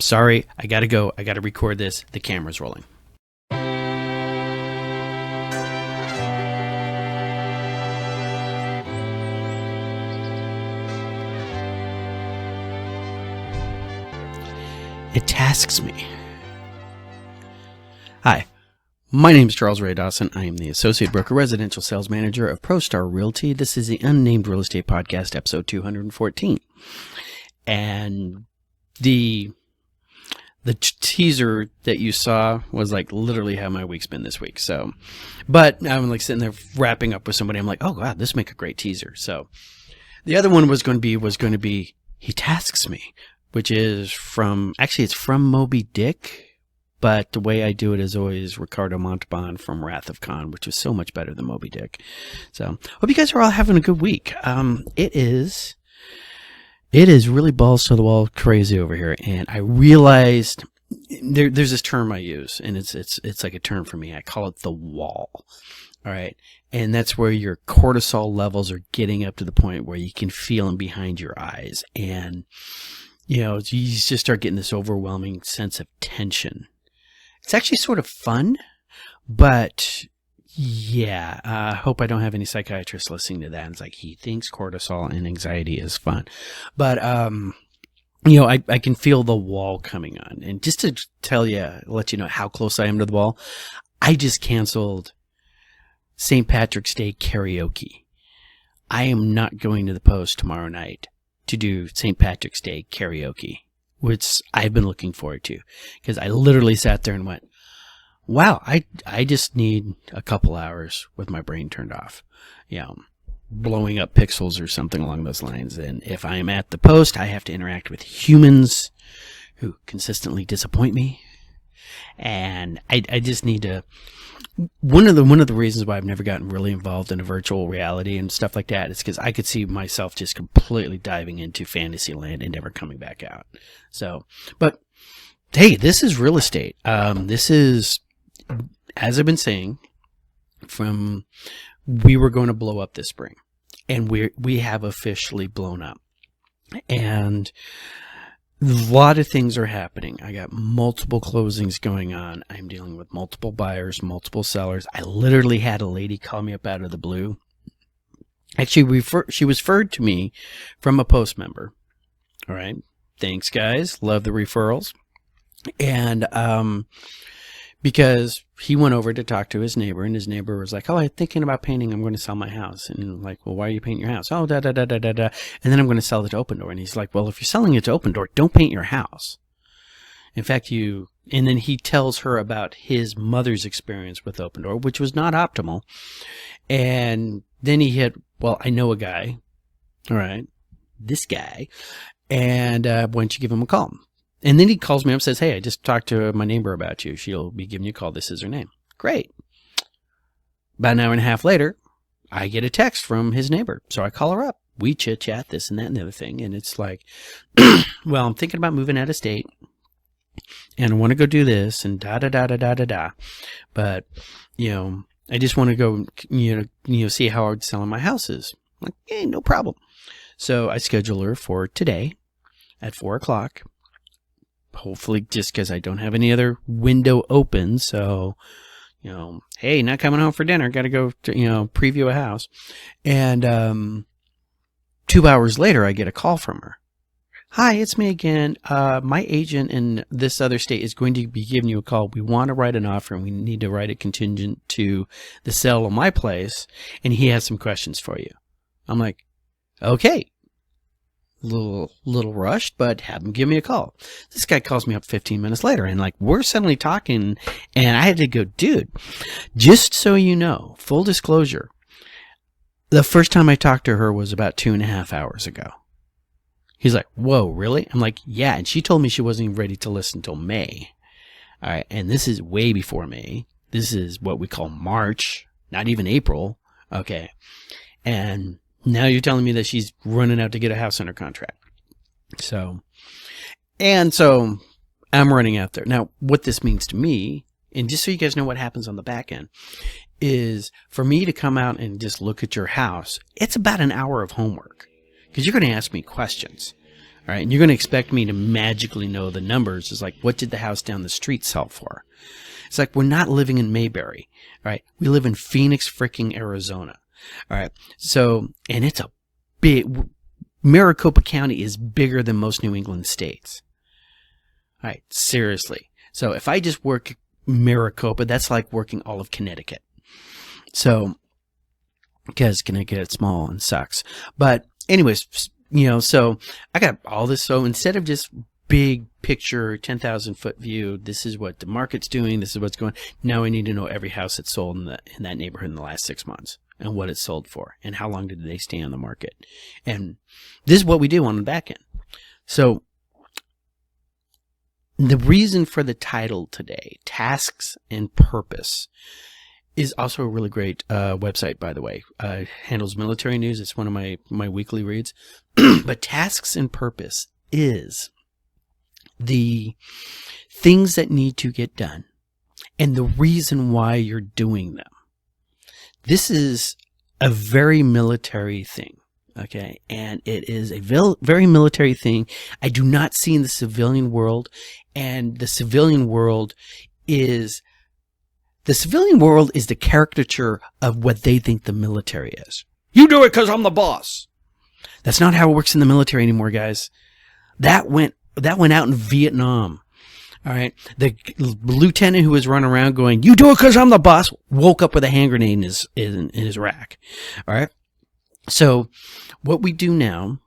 Sorry, I gotta go. I gotta record this. The camera's rolling. It tasks me. Hi, my name is Charles Ray Dawson. I am the Associate Broker Residential Sales Manager of ProStar Realty. This is the Unnamed Real Estate Podcast, episode 214. And the teaser that you saw was like literally how my week's been this week. So, but I'm like sitting there wrapping up with somebody. I'm like, oh wow, this make a great teaser. So the other one was going to be He Tasks Me, which is it's from Moby Dick, but the way I do it is always Ricardo Montalban from Wrath of Khan, which is so much better than Moby Dick. So hope you guys are all having a good week. It is really balls to the wall crazy over here, and I realized there's this term I use, and it's like a term for me. I call it the wall. All right, and that's where your cortisol levels are getting up to the point where you can feel them behind your eyes, and you just start getting this overwhelming sense of tension. It's actually sort of fun, but yeah, I hope I don't have any psychiatrists listening to that. And it's like, he thinks cortisol and anxiety is fun. But, I can feel the wall coming on. And just to let you know how close I am to the wall, I just canceled St. Patrick's Day karaoke. I am not going to the Post tomorrow night to do St. Patrick's Day karaoke, which I've been looking forward to, because I literally sat there and went, wow, I just need a couple hours with my brain turned off, blowing up pixels or something along those lines. And if I am at the Post, I have to interact with humans who consistently disappoint me. And I just need to, one of the reasons why I've never gotten really involved in a virtual reality and stuff like that is because I could see myself just completely diving into fantasy land and never coming back out. So, but hey, this is real estate. This is, as I've been saying, we were going to blow up this spring, and we have officially blown up, and a lot of things are happening. I got multiple closings going on. I'm dealing with multiple buyers, multiple sellers. I literally had a lady call me up out of the blue. Actually, she was referred to me from a Post member. All right. Thanks, guys. Love the referrals. And because he went over to talk to his neighbor, and his neighbor was like, oh, I'm thinking about painting. I'm going to sell my house. And I'm like, well, why are you painting your house? Oh, da, da, da, da, da, da. And then I'm going to sell it to Open Door. And he's like, well, if you're selling it to Open Door, don't paint your house. In fact, and then he tells her about his mother's experience with Open Door, which was not optimal. And then he hit, well, I know a guy. All right. This guy. And why don't you give him a call? And then he calls me up and says, hey, I just talked to my neighbor about you. She'll be giving you a call. This is her name. Great. About an hour and a half later, I get a text from his neighbor. So I call her up. We chit-chat, this and that and the other thing. And it's like, well, I'm thinking about moving out of state, and I want to go do this and da-da-da-da-da-da-da. But, I just want to go, see how hard selling my house is. I'm like, hey, no problem. So I schedule her for today at 4 o'clock. Hopefully, just because I don't have any other window open. So, hey, not coming home for dinner. Got to go to, preview a house. And 2 hours later, I get a call from her. Hi, it's me again. My agent in this other state is going to be giving you a call. We want to write an offer, and we need to write it contingent to the sale of my place. And he has some questions for you. I'm like, okay. Little rushed, but have him give me a call. This guy calls me up 15 minutes later, and like, we're suddenly talking, and I had to go, dude, just so you know, full disclosure, the first time I talked to her was about 2.5 hours ago. He's like, whoa, really? I'm like, yeah. And she told me she wasn't even ready to listen until May. All right. And this is way before May. This is what we call March, not even April. Okay. And now you're telling me that she's running out to get a house under contract. So I'm running out there. Now, what this means to me, and just so you guys know what happens on the back end, is for me to come out and just look at your house, it's about an hour of homework, because you're going to ask me questions. All right. And you're going to expect me to magically know the numbers. It's like, what did the house down the street sell for? It's like, we're not living in Mayberry. All right. We live in Phoenix, freaking Arizona. All right. So, and it's a big, Maricopa County is bigger than most New England states. All right. Seriously. So if I just work Maricopa, that's like working all of Connecticut. So, because Connecticut is small and sucks. But anyways, you know, so I got all this. So instead of just big picture, 10,000 foot view, this is what the market's doing. This is what's going. Now I need to know every house that's sold in that neighborhood in the last 6 months and what it's sold for and how long did they stay on the market. And this is what we do on the back end. So the reason for the title today, Tasks and Purpose, is also a really great website, by the way. Handles military news. It's one of my weekly reads. But Tasks and Purpose is the things that need to get done and the reason why you're doing them. This is a very military thing. Okay, and it is a very military thing. I do not see in the civilian world, and the civilian world is the caricature of what they think the military is. You do it because I'm the boss. That's not how it works in the military anymore, guys. That went out in Vietnam. All right, the lieutenant who was running around going, "You do it because I'm the boss," woke up with a hand grenade in his rack. All right. So what we do now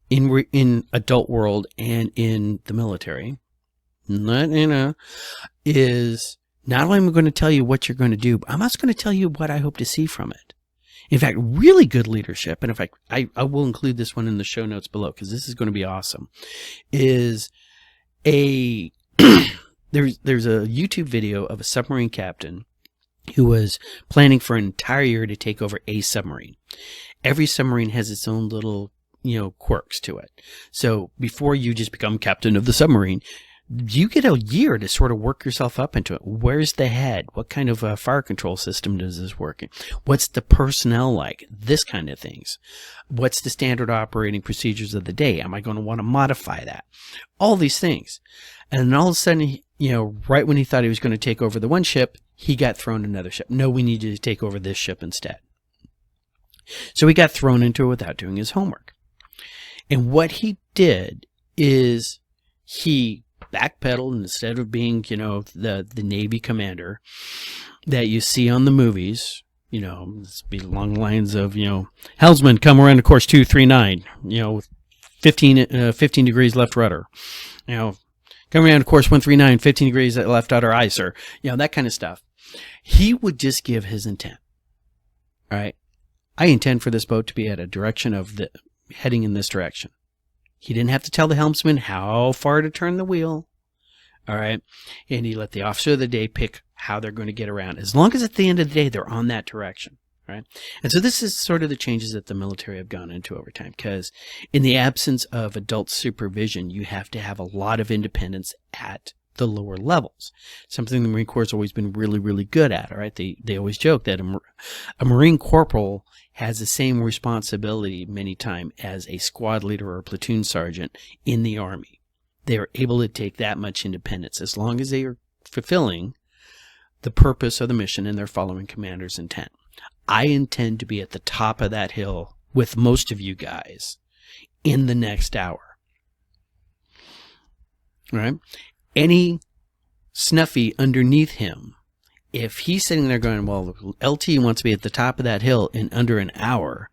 in adult world and in the military, is not only am I going to tell you what you're going to do, but I'm also going to tell you what I hope to see from it. In fact, really good leadership, and in fact, I will include this one in the show notes below because this is going to be awesome, is there's a YouTube video of a submarine captain who was planning for an entire year to take over a submarine. Every submarine has its own little, quirks to it. So before you just become captain of the submarine, you get a year to sort of work yourself up into it. Where's the head? What kind of a fire control system does this work in? What's the personnel like? This kind of things. What's the standard operating procedures of the day? Am I going to want to modify that? All these things. And then all of a sudden, right when he thought he was going to take over the one ship, he got thrown another ship. No, we need you to take over this ship instead. So he got thrown into it without doing his homework. And what he did is he backpedaled, and instead of being, the Navy commander that you see on the movies, it's be along the lines of, helmsman, come around to course 239, 15 degrees left rudder, come around to course 139, 15 degrees left rudder ice, or, that kind of stuff. He would just give his intent. All right. I intend for this boat to be at a direction of heading in this direction. He didn't have to tell the helmsman how far to turn the wheel. All right. And he let the officer of the day pick how they're going to get around, as long as at the end of the day, they're on that direction. Right. And so this is sort of the changes that the military have gone into over time, because in the absence of adult supervision, you have to have a lot of independence at the lower levels. Something the Marine Corps has always been really, really good at. All right. They always joke that a Marine corporal has the same responsibility many times as a squad leader or a platoon sergeant in the Army. They are able to take that much independence as long as they are fulfilling the purpose of the mission and they're following commander's intent. I intend to be at the top of that hill with most of you guys in the next hour. All right? Any snuffy underneath him, if he's sitting there going, well, LT wants to be at the top of that hill in under an hour,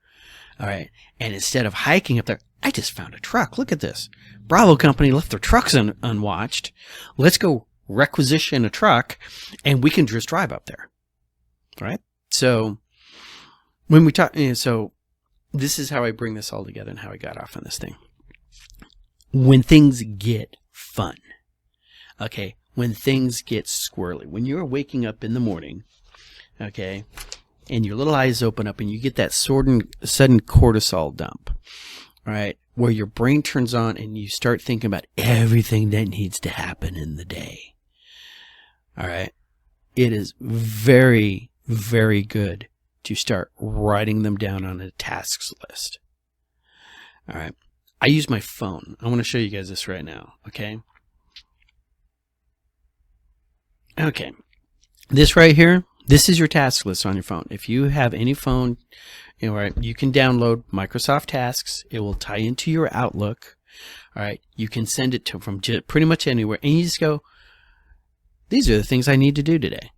all right, and instead of hiking up there, I just found a truck. Look at this. Bravo Company left their trucks unwatched. Let's go requisition a truck, and we can just drive up there. All right? So when we talk, so this is how I bring this all together and how I got off on this thing. When things get fun, okay, when things get squirrely, when you're waking up in the morning, okay, and your little eyes open up and you get that sudden cortisol dump, right, where your brain turns on and you start thinking about everything that needs to happen in the day. All right, it is very, very good to start writing them down on a tasks list. All right, I use my phone. I want to show you guys this right now. Okay. Okay. This right here, this is your task list on your phone. If you have any phone, you know, right, you can download Microsoft Tasks. It will tie into your Outlook. All right. You can send it to from pretty much anywhere. And you just go, these are the things I need to do today.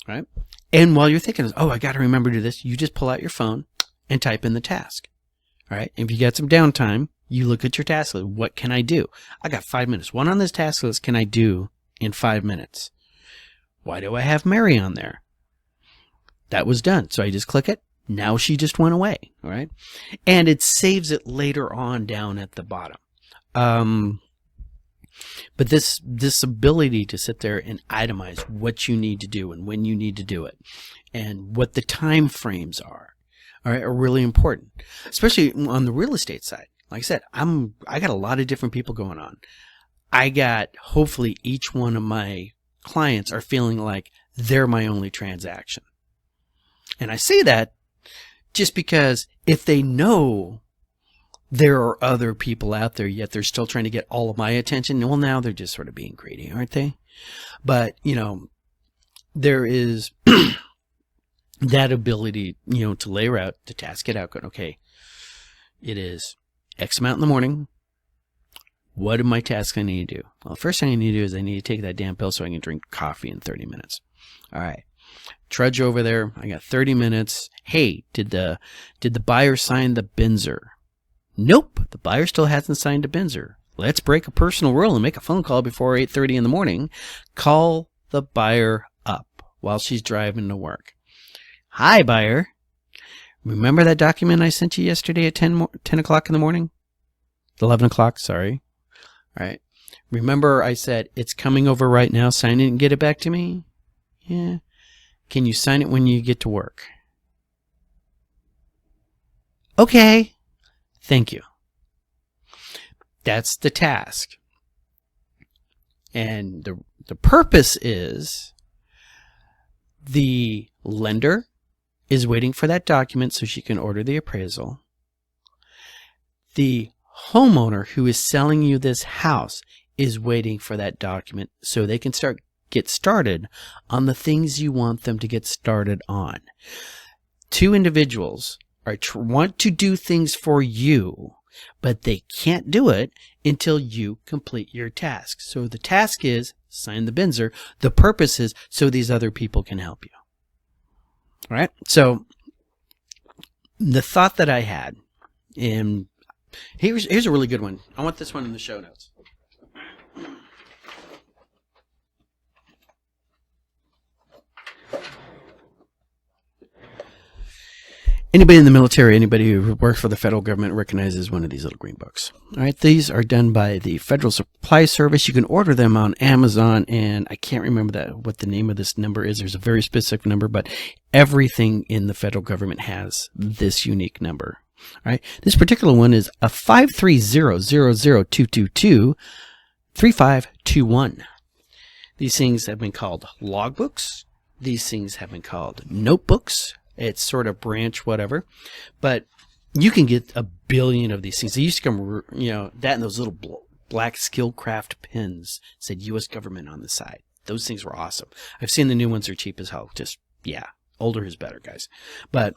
Right? And while you're thinking, oh, I got to remember to do this, you just pull out your phone and type in the task. All right. If you got some downtime, you look at your task list. What can I do? I got 5 minutes. What on this task list can I do in 5 minutes? Why do I have Mary on there? That was done. So I just click it. Now she just went away. All right. And it saves it later on down at the bottom. But this ability to sit there and itemize what you need to do and when you need to do it and what the time frames are, all right, are really important, especially on the real estate side. Like I said, I got a lot of different people going on. I got, hopefully each one of my clients are feeling like they're my only transaction. And I say that just because if they know there are other people out there, yet they're still trying to get all of my attention, well, now they're just sort of being greedy, aren't they? But, you know, there is that ability, you know, to layer out, to task it out, going, okay, it is X amount in the morning. What are my tasks I need to do? Well, the first thing I need to do is I need to take that damn pill so I can drink coffee in 30 minutes. All right. Trudge over there. I got 30 minutes. Hey, did the buyer sign the Binzer? Nope. The buyer still hasn't signed a Binzer. Let's break a personal rule and make a phone call before 8:30 in the morning. Call the buyer up while she's driving to work. Hi, buyer. Remember that document I sent you yesterday at 10 o'clock in the morning? 11 o'clock, sorry. All right. Remember I said, it's coming over right now. Sign it and get it back to me? Yeah. Can you sign it when you get to work? Okay. Thank you. That's the task. And the purpose is the lender is waiting for that document so she can order the appraisal. The homeowner who is selling you this house is waiting for that document so they can get started on the things you want them to get started on. Two individuals want to do things for you, but they can't do it until you complete your task. So the task is sign the Binzer. The purpose is so these other people can help you. All right. So the thought that I had, and here's a really good one. I want this one in the show notes. Anybody in the military, anybody who works for the federal government recognizes one of these little green books. All right, these are done by the Federal Supply Service. You can order them on Amazon, and I can't remember what the name of this number is. There's a very specific number, but everything in the federal government has this unique number. All right, this particular one is a 530-00222-3521. These things have been called logbooks. These things have been called notebooks. It's sort of branch whatever, but you can get a billion of these things. They used to come, you know, that and those little black Skillcraft pins said U.S. government on the side. Those things were awesome. I've seen the new ones are cheap as hell. Just, yeah, older is better, guys. But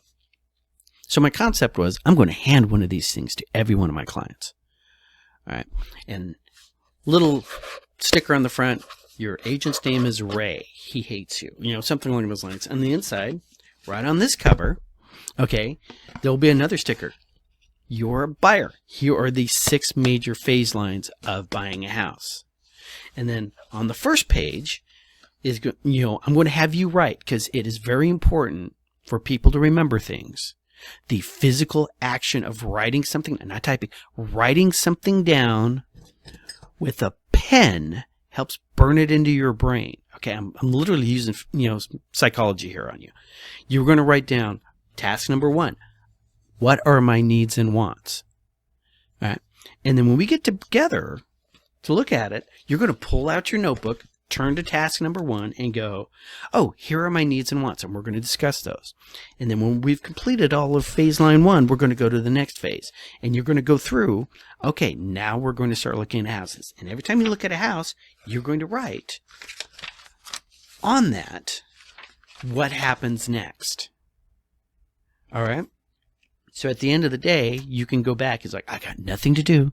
so my concept was I'm going to hand one of these things to every one of my clients. All right. And little sticker on the front. Your agent's name is Ray. He hates you. You know, something along those lines. On the inside, right on this cover, okay, there'll be another sticker. You're a buyer. Here are the 6 major phase lines of buying a house. And then on the first page is, you know, I'm going to have you write, because it is very important for people to remember things. The physical action of writing something, not typing, writing something down with a pen helps burn it into your brain. Okay, I'm literally using, you know, psychology here on you. You're going to write down task number 1. What are my needs and wants? All right. And then when we get together to look at it, you're going to pull out your notebook, turn to task number 1 and go, oh, here are my needs and wants, and we're going to discuss those. And then when we've completed all of phase line 1, we're going to go to the next phase. And you're going to go through, okay, now we're going to start looking at houses. And every time you look at a house, you're going to write on that what happens next. All right? So at the end of the day, you can go back. It's like, I got nothing to do.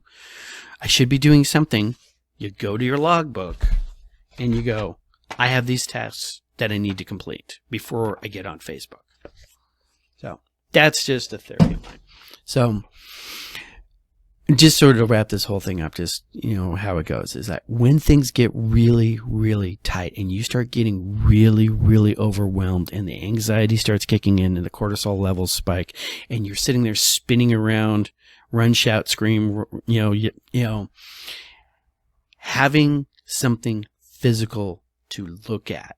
I should be doing something. You go to your logbook and you go, I have these tasks that I need to complete before I get on Facebook. So that's just a theory of mine. So just sort of wrap this whole thing up, just, how it goes is that when things get really, really tight and you start getting really, really overwhelmed and the anxiety starts kicking in and the cortisol levels spike and you're sitting there spinning around, run, shout, scream, having something physical to look at,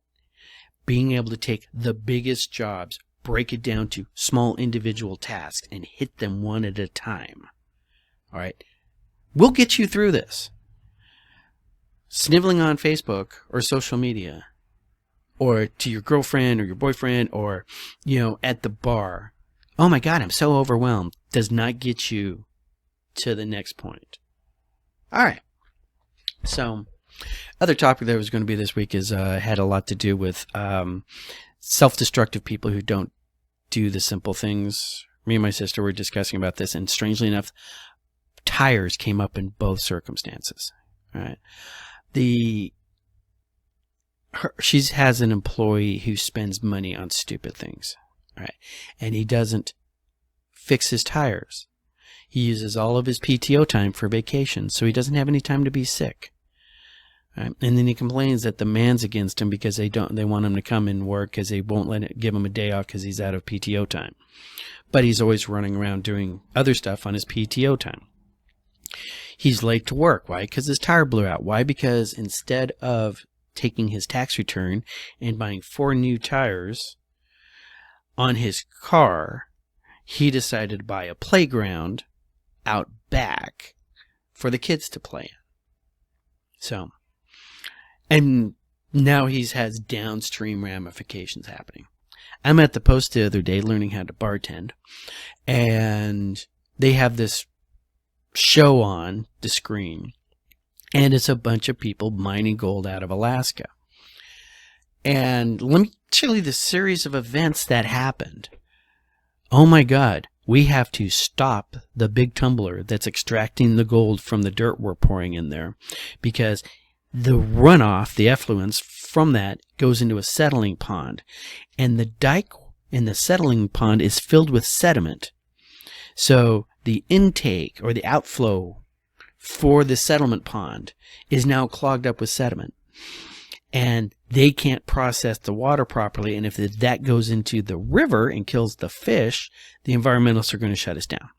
being able to take the biggest jobs, break it down to small individual tasks and hit them one at a time. All right, we'll get you through this. Sniveling on Facebook or social media or to your girlfriend or your boyfriend or, at the bar, oh my God, I'm so overwhelmed, does not get you to the next point. All right. So, other topic that was going to be this week is had a lot to do with self-destructive people who don't do the simple things. Me and my sister were discussing about this, and strangely enough, tires came up in both circumstances. All right, she has an employee who spends money on stupid things. All right, and he doesn't fix his tires. He uses all of his PTO time for vacation, so he doesn't have any time to be sick. Right? And then he complains that the man's against him because they want him to come and work because they won't give him a day off because he's out of PTO time. But he's always running around doing other stuff on his PTO time. He's late to work. Why? Because his tire blew out. Why? Because instead of taking his tax return and buying 4 new tires on his car, he decided to buy a playground out back for the kids to play in. So, and now he has downstream ramifications happening. I'm at the Post the other day learning how to bartend, and they have this show on the screen, and it's a bunch of people mining gold out of Alaska. And let me tell you the series of events that happened. Oh my God, we have to stop the big tumbler that's extracting the gold from the dirt we're pouring in there, because the runoff, the effluence from that, goes into a settling pond, and the dike in the settling pond is filled with sediment. So the intake or the outflow for the settlement pond is now clogged up with sediment, and they can't process the water properly. And if that goes into the river and kills the fish, the environmentalists are going to shut us down.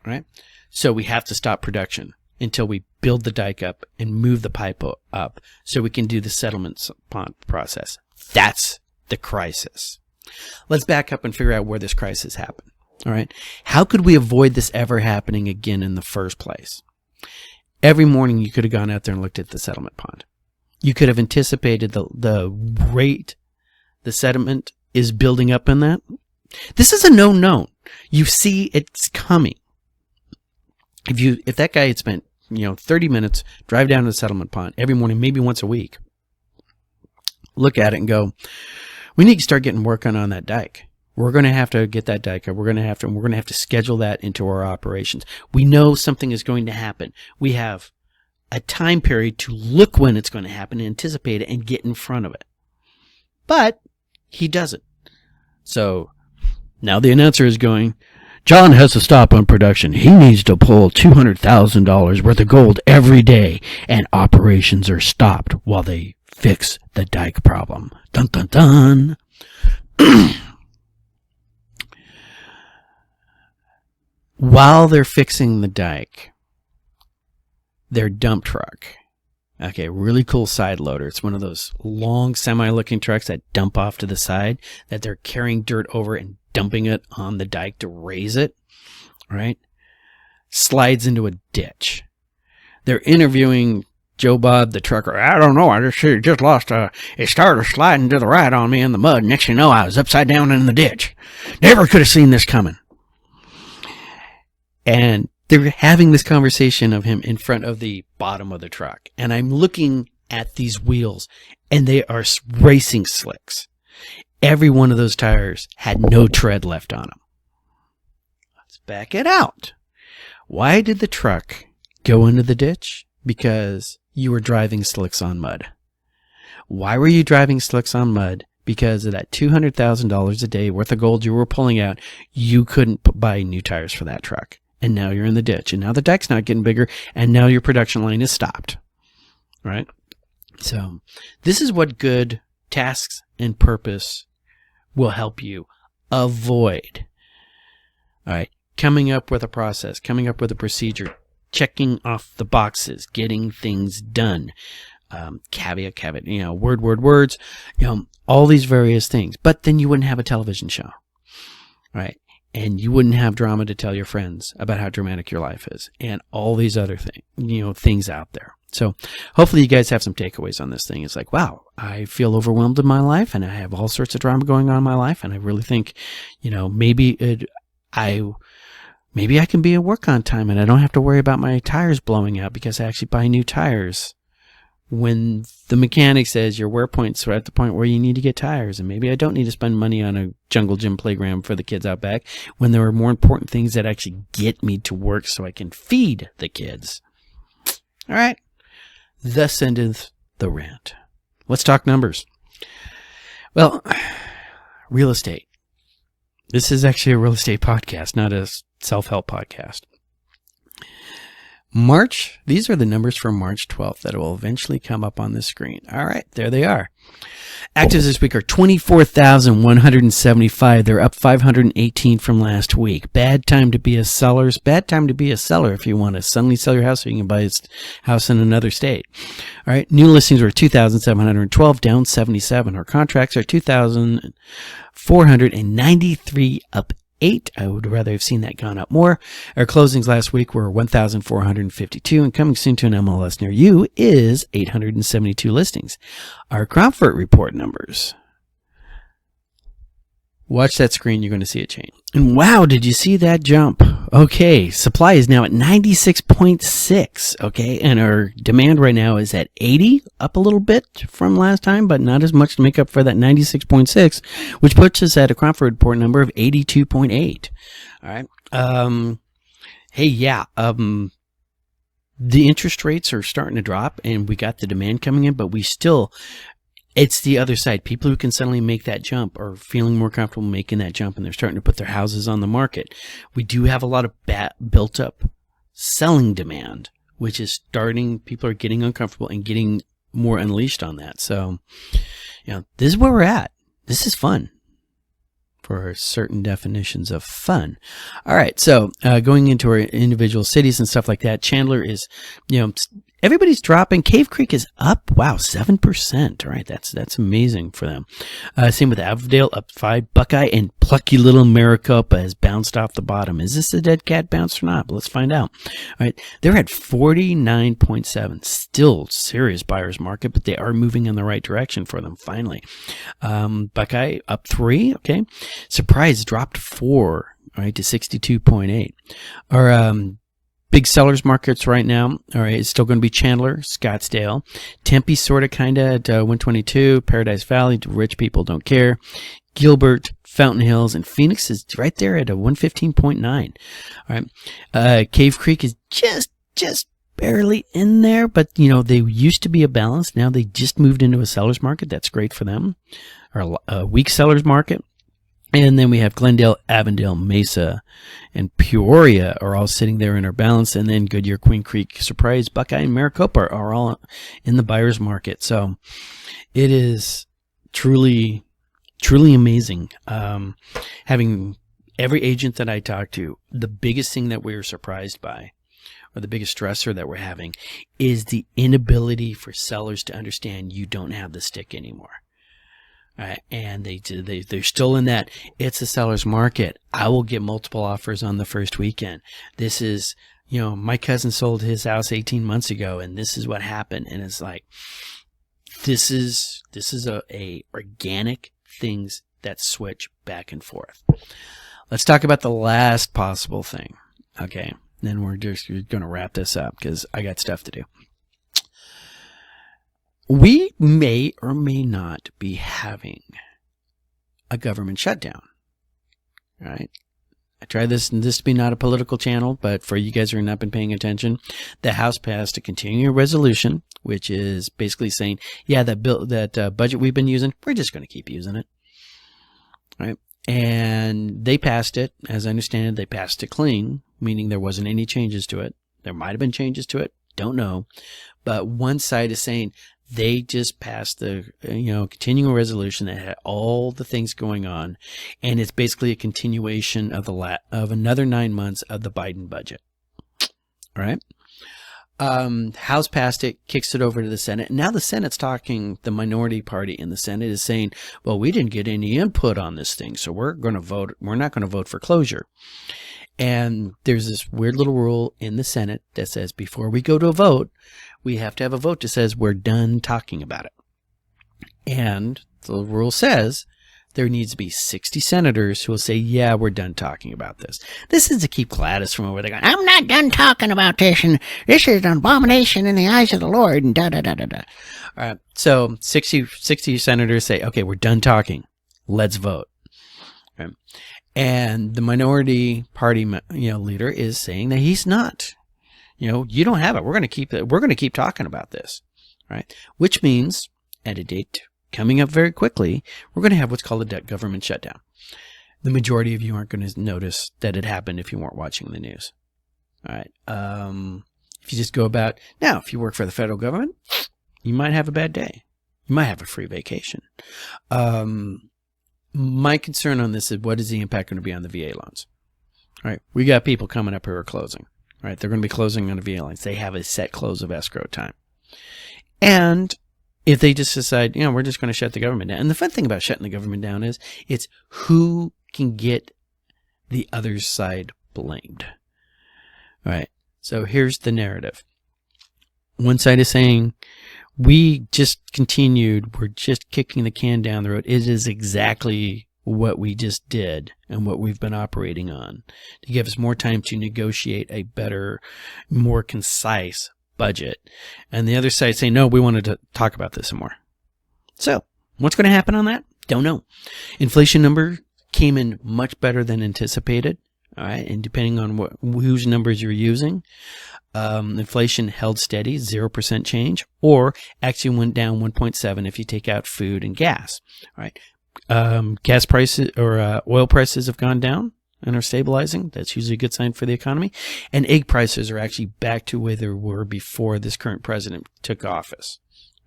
All right? So we have to stop production until we build the dike up and move the pipe up so we can do the settlement pond process. That's the crisis. Let's back up and figure out where this crisis happened. All right? How could we avoid this ever happening again in the first place? Every morning you could have gone out there and looked at the settlement pond. You could have anticipated the rate the sediment is building up in that. This is a known. You see it's coming. If that guy had spent 30 minutes, drive down to the settlement pond every morning, maybe once a week, look at it and go, we need to start getting working on that dike. We're going to have to get that dike up. We're going to have to schedule that into our operations. We know something is going to happen. We have a time period to look when it's going to happen, anticipate it, and get in front of it. But he doesn't. So now the announcer is going, John has to stop on production. He needs to pull $200,000 worth of gold every day, and operations are stopped while they fix the dike problem. Dun, dun, dun. While they're fixing the dike, their dump truck, okay, really cool side loader. It's one of those long semi-looking trucks that dump off to the side, that they're carrying dirt over and dumping it on the dike to raise it, right? Slides into a ditch. They're interviewing Joe Bob, the trucker, I don't know. I just lost. It started sliding to the right on me in the mud. Next thing you know, I was upside down in the ditch. Never could have seen this coming. And they're having this conversation of him in front of the bottom of the truck. And I'm looking at these wheels, and they are racing slicks. Every one of those tires had no tread left on them. Let's back it out. Why did the truck go into the ditch? Because you were driving slicks on mud. Why were you driving slicks on mud? Because of that $200,000 a day worth of gold you were pulling out. You couldn't buy new tires for that truck. And now you're in the ditch. And now the deck's not getting bigger. And now your production line is stopped. Right? So this is what good tasks and purpose will help you avoid. All right. Coming up with a process, coming up with a procedure, checking off the boxes, getting things done. Caveat, words, all these various things. But then you wouldn't have a television show. Right? And you wouldn't have drama to tell your friends about how dramatic your life is and all these other things out there. So hopefully you guys have some takeaways on this thing. It's like, wow, I feel overwhelmed in my life and I have all sorts of drama going on in my life. And I really think, maybe I can be at work on time and I don't have to worry about my tires blowing out because I actually buy new tires when the mechanic says your wear points are at the point where you need to get tires. And maybe I don't need to spend money on a jungle gym playground for the kids out back when there are more important things that actually get me to work so I can feed the kids. All right. Thus endeth the rant. Let's talk numbers. Well, real estate. This is actually a real estate podcast, not a self-help podcast. These are the numbers for March 12th that will eventually come up on the screen. All right, there they are. Actives this week are 24,175. They're up 518 from last week. Bad time to be a seller. Bad time to be a seller if you want to suddenly sell your house so you can buy a house in another state. All right, new listings were 2,712, down 77. Our contracts are 2,493, up 8. I would rather have seen that gone up more. Our closings last week were 1,452, and coming soon to an MLS near you is 872 listings. Our Cromford report numbers. Watch that screen. You're going to see a change. And wow, did you see that jump? Okay, supply is now at 96.6. Okay, and our demand right now is at 80, up a little bit from last time, but not as much to make up for that 96.6, which puts us at a Cromford report number of 82.8. All right. The interest rates are starting to drop, and we got the demand coming in, but it's the other side. People who can suddenly make that jump are feeling more comfortable making that jump, and they're starting to put their houses on the market. We do have a lot of built up selling demand, which is starting. People are getting uncomfortable and getting more unleashed on that. So, this is where we're at. This is fun for certain definitions of fun. All right. So, going into our individual cities and stuff like that, Chandler is, everybody's dropping. Cave Creek is up. Wow, 7%. All right, that's amazing for them. Same with Avondale, up 5. Buckeye and plucky little Maricopa has bounced off the bottom. Is this a dead cat bounce or not? Let's find out. All right, they're at 49.7. Still serious buyer's market, but they are moving in the right direction for them finally. Buckeye up 3. Okay, Surprise dropped 4. All right, to 62.8. Our big sellers markets right now, all right, it's still going to be Chandler, Scottsdale. Tempe sort of kind of at 122. Paradise Valley, rich people don't care. Gilbert, Fountain Hills, and Phoenix is right there at a 115.9. All right. Cave Creek is just barely in there, but, they used to be a balance. Now they just moved into a seller's market. That's great for them. Or a weak seller's market. And then we have Glendale, Avondale, Mesa, and Peoria are all sitting there in our balance. And then Goodyear, Queen Creek, Surprise, Buckeye, and Maricopa are all in the buyer's market. So it is truly amazing. Having every agent that I talk to, the biggest thing that we're surprised by, or the biggest stressor that we're having, is the inability for sellers to understand you don't have the stick anymore. And they're still in that, it's a seller's market. I will get multiple offers on the first weekend. This is, my cousin sold his house 18 months ago and this is what happened. And it's like, this is a organic things that switch back and forth. Let's talk about the last possible thing. Okay. Then we're just going to wrap this up because I got stuff to do. We may or may not be having a government shutdown. Right? I try this to be not a political channel, but for you guys who have not been paying attention, the House passed a continuing resolution, which is basically saying, yeah, that budget we've been using, we're just going to keep using it. Right? And they passed it, as I understand it, they passed it clean, meaning there wasn't any changes to it. There might have been changes to it, don't know. But one side is saying they just passed the continuing resolution that had all the things going on, and it's basically a continuation of of another 9 months of the Biden budget. All right. House passed it, kicks it over to the Senate. Now the Senate's talking, the minority party in the Senate is saying, well, we didn't get any input on this thing, so we're not going to vote for closure. And there's this weird little rule in the Senate that says before we go to a vote, we have to have a vote that says we're done talking about it. And the rule says there needs to be 60 senators who will say, yeah, we're done talking about this. This is to keep Gladys from over there going, I'm not done talking about this, and this is an abomination in the eyes of the Lord, and da-da-da-da-da. All right, so 60 senators say, okay, we're done talking. Let's vote. Okay. And the minority party leader is saying that he's not. You don't have it. We're going to keep talking about this. Right? Which means, at a date coming up very quickly, we're going to have what's called a government shutdown. The majority of you aren't going to notice that it happened if you weren't watching the news. All right. If you just go about now, if you work for the federal government, you might have a bad day. You might have a free vacation. My concern on this is, what is the impact going to be on the VA loans? All right. We got people coming up who are closing. Right, they're going to be closing on the VA lines. They have a set close of escrow time. And if they just decide, we're just going to shut the government down. And the fun thing about shutting the government down is it's who can get the other side blamed. All right, so here's the narrative. One side is saying, we just continued, we're just kicking the can down the road. It is exactly what we just did and what we've been operating on to give us more time to negotiate a better, more concise budget. And the other side saying, no, we wanted to talk about this some more. So what's going to happen on that? Don't know. Inflation number came in much better than anticipated. All right. And depending on whose numbers you're using, inflation held steady, 0% change, or actually went down 1.7 if you take out food and gas. All right. Gas prices or oil prices have gone down and are stabilizing. That's usually a good sign for the economy. And egg prices are actually back to where they were before this current president took office.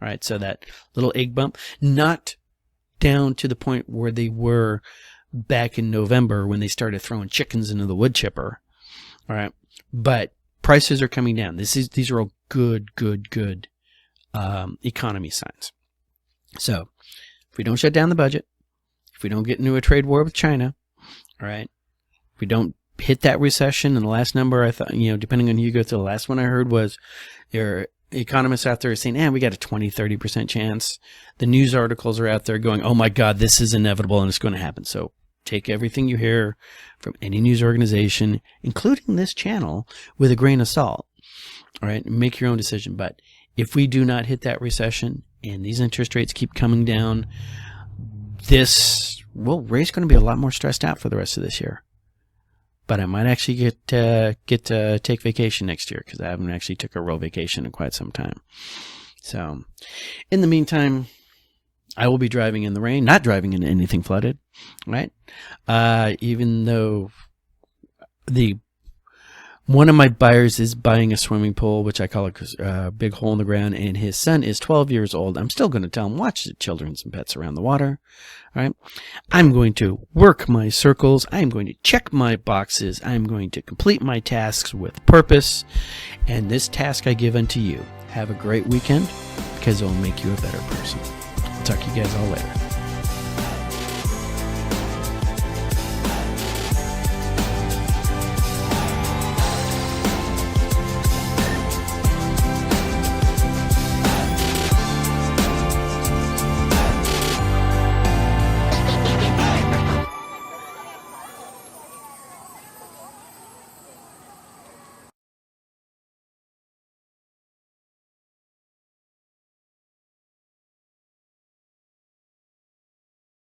All right, so that little egg bump, not down to the point where they were back in November when they started throwing chickens into the wood chipper. All right, but prices are coming down. These are all good economy signs. So if we don't shut down the budget, if we don't get into a trade war with China, all right, if we don't hit that recession, and the last number I thought, depending on who you go to, the last one I heard was there are economists out there saying, we got a 20-30% chance. The news articles are out there going, oh my God, this is inevitable and it's going to happen. So take everything you hear from any news organization, including this channel, with a grain of salt. All right, make your own decision. But if we do not hit that recession and these interest rates keep coming down, Ray's going to be a lot more stressed out for the rest of this year. But I might actually get to take vacation next year because I haven't actually took a real vacation in quite some time. So in the meantime, I will be driving in the rain, not driving into anything flooded, right? Even though one of my buyers is buying a swimming pool, which I call a big hole in the ground, and his son is 12 years old. I'm still going to tell him, watch the children and pets around the water. All right. I'm going to work my circles. I'm going to check my boxes. I'm going to complete my tasks with purpose. And this task I give unto you. Have a great weekend because it will make you a better person. I'll talk to you guys all later.